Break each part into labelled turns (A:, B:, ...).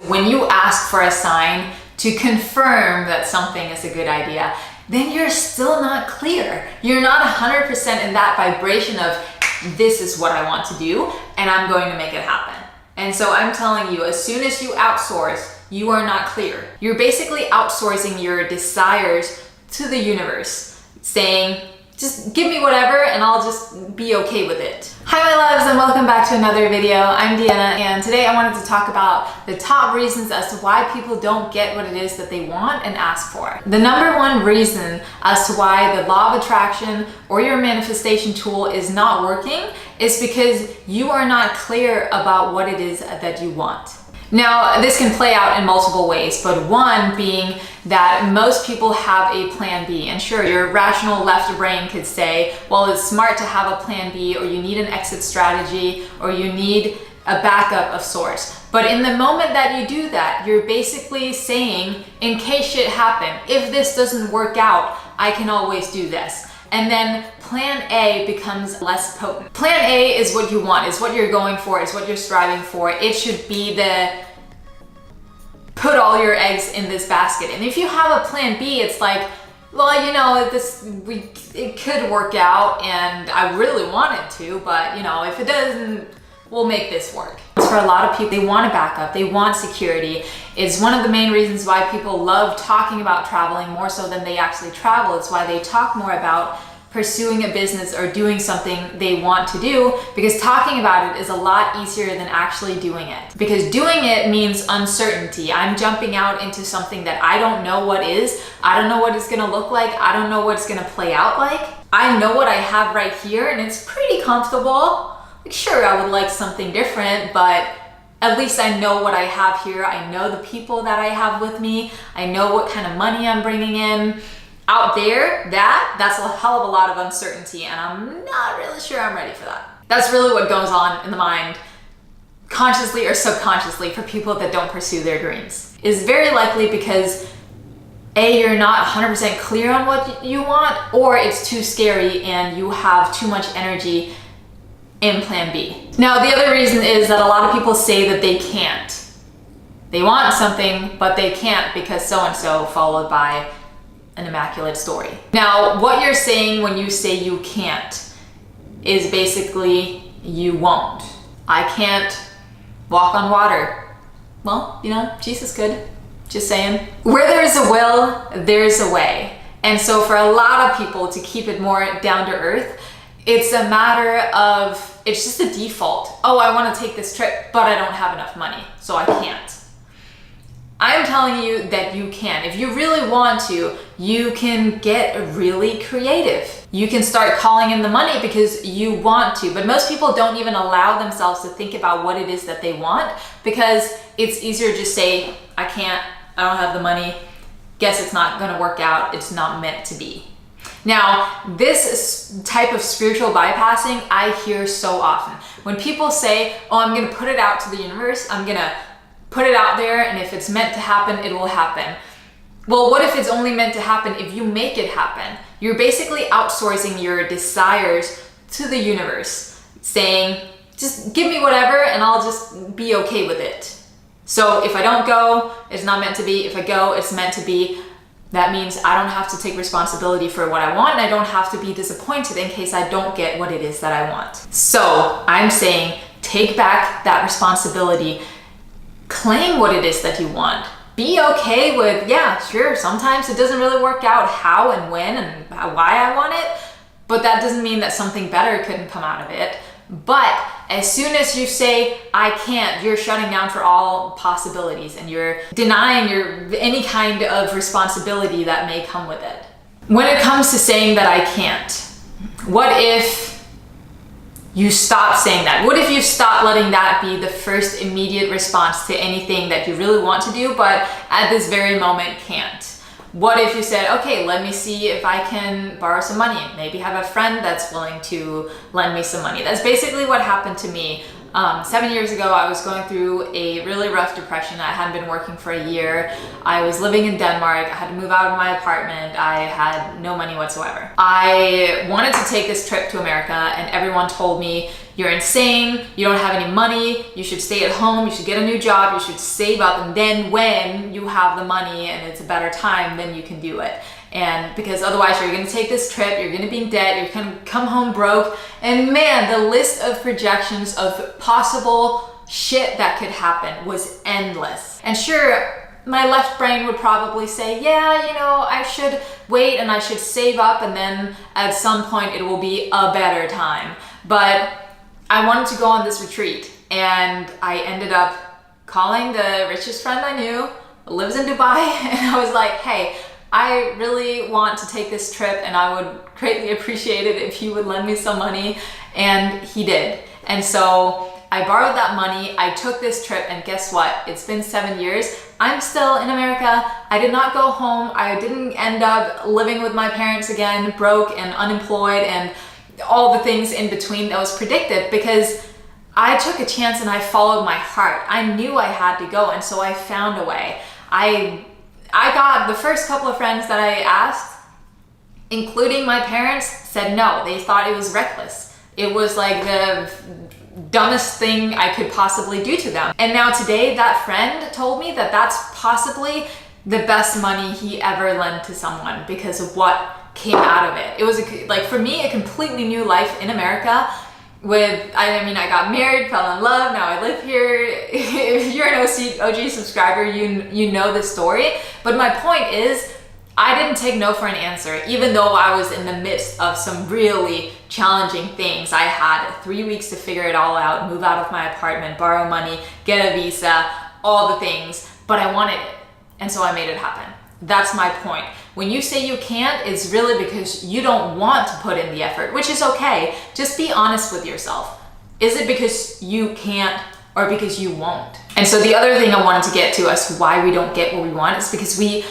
A: When you ask for a sign to confirm that something is a good idea, then you're still not clear. You're not 100% in that vibration of this is what I want to do and I'm going to make it happen. And so I'm telling you, as soon as you outsource, you are not clear. You're basically outsourcing your desires to the universe, saying, just give me whatever and I'll just be okay with it. Hi my loves, and welcome back to another video. I'm Deanna, and today I wanted to talk about the top reasons as to why people don't get what it is that they want and ask for. The number one reason as to why the law of attraction or your manifestation tool is not working is because you are not clear about what it is that you want. Now, this can play out in multiple ways, but one being that most people have a plan B. And sure, your rational left brain could say, well, it's smart to have a plan B, or you need an exit strategy, or you need a backup of sorts. But in the moment that you do that, you're basically saying, in case shit happen, if this doesn't work out, I can always do this. And then plan A becomes less potent. Plan A is what you want, is what you're going for, is what you're striving for. It should be the put all your eggs in this basket. And if you have a plan B, it's like, well, you know, it could work out and I really want it to, but you know, if it doesn't, we'll make this work. For a lot of people, they want a backup, they want security. It's one of the main reasons why people love talking about traveling more so than they actually travel. It's why they talk more about pursuing a business or doing something they want to do, because talking about it is a lot easier than actually doing it. Because doing it means uncertainty. I'm jumping out into something that I don't know what is. I don't know what it's gonna look like. I don't know what it's gonna play out like. I know what I have right here and it's pretty comfortable. Sure, I would like something different, but at least I know what I have here. I know the people that I have with me. I know what kind of money I'm bringing in. Out there, that's a hell of a lot of uncertainty, and I'm not really sure I'm ready for that. That's really what goes on in the mind, consciously or subconsciously, for people that don't pursue their dreams. Is very likely because A, you're not 100% clear on what you want, or it's too scary and you have too much energy in plan B. Now, the other reason is that a lot of people say that they can't. They want something, but they can't because so-and-so, followed by an immaculate story. Now, what you're saying when you say you can't is basically you won't. I can't walk on water. Well, you know, Jesus could. Just saying. Where there's a will, there's a way. And so for a lot of people, to keep it more down to earth, it's a matter of, it's just a default. Oh, I want to take this trip, but I don't have enough money, so I can't. I'm telling you that you can. If you really want to, you can get really creative. You can start calling in the money because you want to, but most people don't even allow themselves to think about what it is that they want, because it's easier to just say, I can't, I don't have the money, guess it's not gonna work out, it's not meant to be. Now, this type of spiritual bypassing I hear so often. When people say, oh, I'm gonna put it out to the universe, I'm gonna put it out there, and if it's meant to happen, it will happen. Well, what if it's only meant to happen if you make it happen? You're basically outsourcing your desires to the universe, saying, just give me whatever and I'll just be okay with it. So if I don't go, it's not meant to be. If I go, it's meant to be. That means I don't have to take responsibility for what I want, and I don't have to be disappointed in case I don't get what it is that I want. So I'm saying, take back that responsibility. Claim what it is that you want. Be okay with, yeah, sure, sometimes it doesn't really work out how and when and why I want it, but that doesn't mean that something better couldn't come out of it. But as soon as you say, I can't, you're shutting down for all possibilities and you're denying any kind of responsibility that may come with it. When it comes to saying that I can't, what if you stop saying that? What if you stop letting that be the first immediate response to anything that you really want to do, but at this very moment can't? What if you said, okay, let me see if I can borrow some money, maybe have a friend that's willing to lend me some money. That's basically what happened to me 7 years ago, I was going through a really rough depression. I hadn't been working for a year. I was living in Denmark. I had to move out of my apartment. I had no money whatsoever. I wanted to take this trip to America, and everyone told me, you're insane, you don't have any money, you should stay at home, you should get a new job, you should save up, and then when you have the money and it's a better time, then you can do it. And because otherwise you're gonna take this trip, you're gonna be in debt, you're gonna come home broke. And man, the list of projections of possible shit that could happen was endless. And sure, my left brain would probably say, yeah, you know, I should wait and I should save up, and then at some point it will be a better time. But I wanted to go on this retreat, and I ended up calling the richest friend I knew, lives in Dubai, and I was like, hey, I really want to take this trip and I would greatly appreciate it if you would lend me some money. And he did. And so I borrowed that money, I took this trip, and guess what? It's been 7 years. I'm still in America. I did not go home. I didn't end up living with my parents again, broke and unemployed and all the things in between that was predicted, because I took a chance and I followed my heart. I knew I had to go, and so I found a way. I got the first couple of friends that I asked, including my parents, said no. They thought it was reckless. It was like the dumbest thing I could possibly do to them. And now today, that friend told me that that's possibly the best money he ever lent to someone because of what came out of it. It was like, for me, a completely new life in America. I got married, fell in love, now I live here. If you're an OG subscriber, you know this story. But my point is, I didn't take no for an answer, even though I was in the midst of some really challenging things. I had 3 weeks to figure it all out, move out of my apartment, borrow money, get a visa, all the things, but I wanted it. And so I made it happen. That's my point. When you say you can't, it's really because you don't want to put in the effort, which is okay. Just be honest with yourself. Is it because you can't or because you won't? And so the other thing I wanted to get to as why we don't get what we want is because we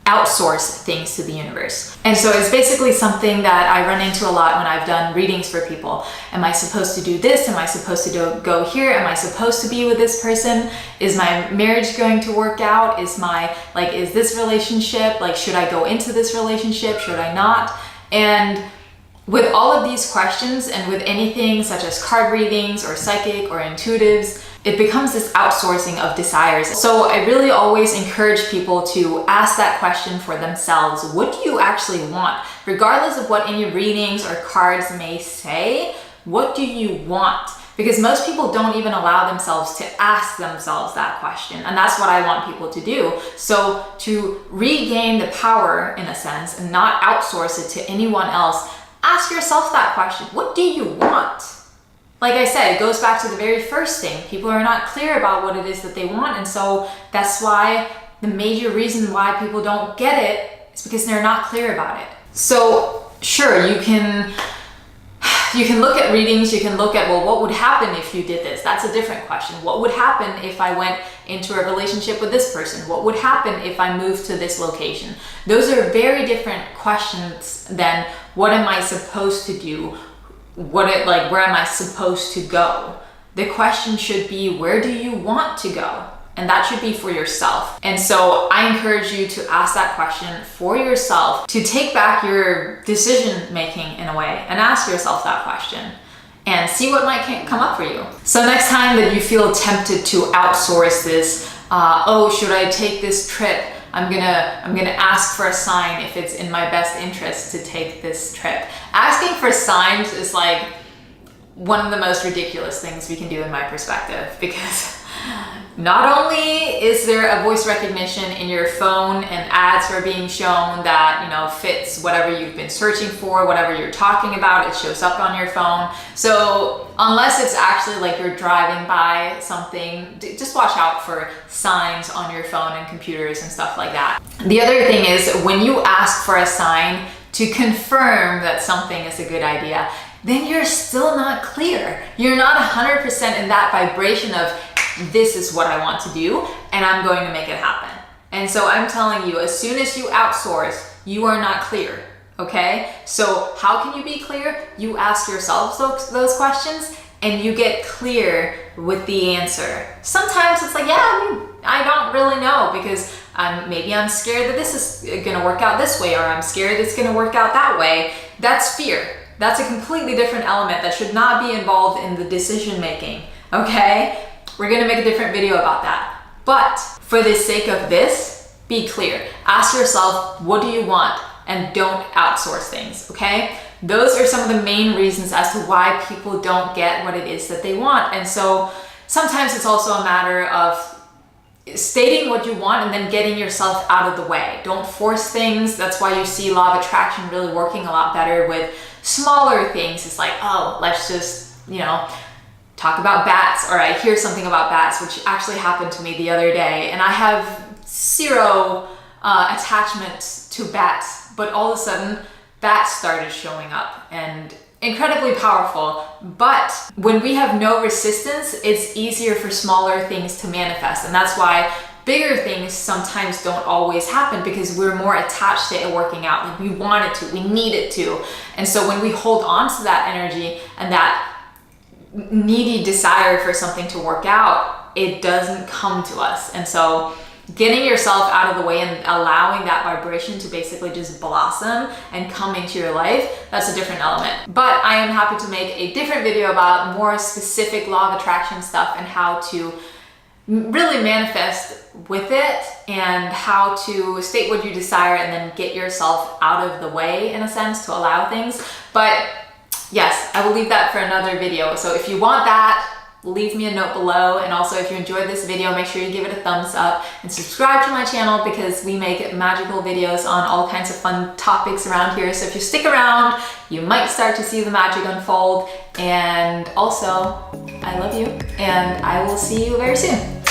A: outsource things to the universe. And so it's basically something that I run into a lot when I've done readings for people. Am I supposed to do this? Am I supposed to go here? Am I supposed to be with this person? Is my marriage going to work out? Is this relationship, should I go into this relationship? Should I not? And with all of these questions, and with anything such as card readings or psychic or intuitives, it becomes this outsourcing of desires. So I really always encourage people to ask that question for themselves. What do you actually want? Regardless of what any readings or cards may say, what do you want? Because most people don't even allow themselves to ask themselves that question. And that's what I want people to do. So to regain the power, in a sense, and not outsource it to anyone else, ask yourself that question. What do you want? Like I said, it goes back to the very first thing. People are not clear about what it is that they want. And so that's why the major reason why people don't get it is because they're not clear about it. So sure, you can look at readings, you can look at, well, what would happen if you did this? That's a different question. What would happen if I went into a relationship with this person? What would happen if I moved to this location? Those are very different questions than what am I supposed to do? Where am I supposed to go? The question should be, where do you want to go? And that should be for yourself. And so I encourage you to ask that question for yourself, to take back your decision making in a way and ask yourself that question and see what might come up for you. So next time that you feel tempted to outsource this, should I take this trip? I'm gonna ask for a sign if it's in my best interest to take this trip. Asking for signs is like one of the most ridiculous things we can do in my perspective, because not only is there a voice recognition in your phone and ads are being shown that, fits whatever you've been searching for, whatever you're talking about, it shows up on your phone. So unless it's actually like you're driving by something, just watch out for signs on your phone and computers and stuff like that. The other thing is, when you ask for a sign to confirm that something is a good idea, then you're still not clear. You're not 100% in that vibration of, this is what I want to do and I'm going to make it happen. And so I'm telling you, as soon as you outsource, you are not clear, okay? So how can you be clear? You ask yourself those questions, and you get clear with the answer. Sometimes it's like, yeah, I don't really know because maybe I'm scared that this is gonna work out this way, or I'm scared it's gonna work out that way. That's fear. That's a completely different element that should not be involved in the decision making, okay? We're gonna make a different video about that. But for the sake of this, be clear. Ask yourself, what do you want? And don't outsource things, okay? Those are some of the main reasons as to why people don't get what it is that they want. And so sometimes it's also a matter of stating what you want and then getting yourself out of the way. Don't force things. That's why you see law of attraction really working a lot better with smaller things. It's like, oh, let's just, talk about bats, or I hear something about bats, which actually happened to me the other day, and I have zero attachment to bats, but all of a sudden bats started showing up, and incredibly powerful. But when we have no resistance, it's easier for smaller things to manifest, and that's why bigger things sometimes don't always happen, because we're more attached to it working out. Like, we want it to, we need it to. And so when we hold on to that energy and that needy desire for something to work out, it doesn't come to us. And so getting yourself out of the way and allowing that vibration to basically just blossom and come into your life, that's a different element. But I am happy to make a different video about more specific law of attraction stuff and how to really manifest with it, and how to state what you desire and then get yourself out of the way, in a sense, to allow things. But yes, I will leave that for another video. So if you want that, leave me a note below. And also, if you enjoyed this video, make sure you give it a thumbs up and subscribe to my channel, because we make magical videos on all kinds of fun topics around here. So if you stick around, you might start to see the magic unfold. And also, I love you, and I will see you very soon.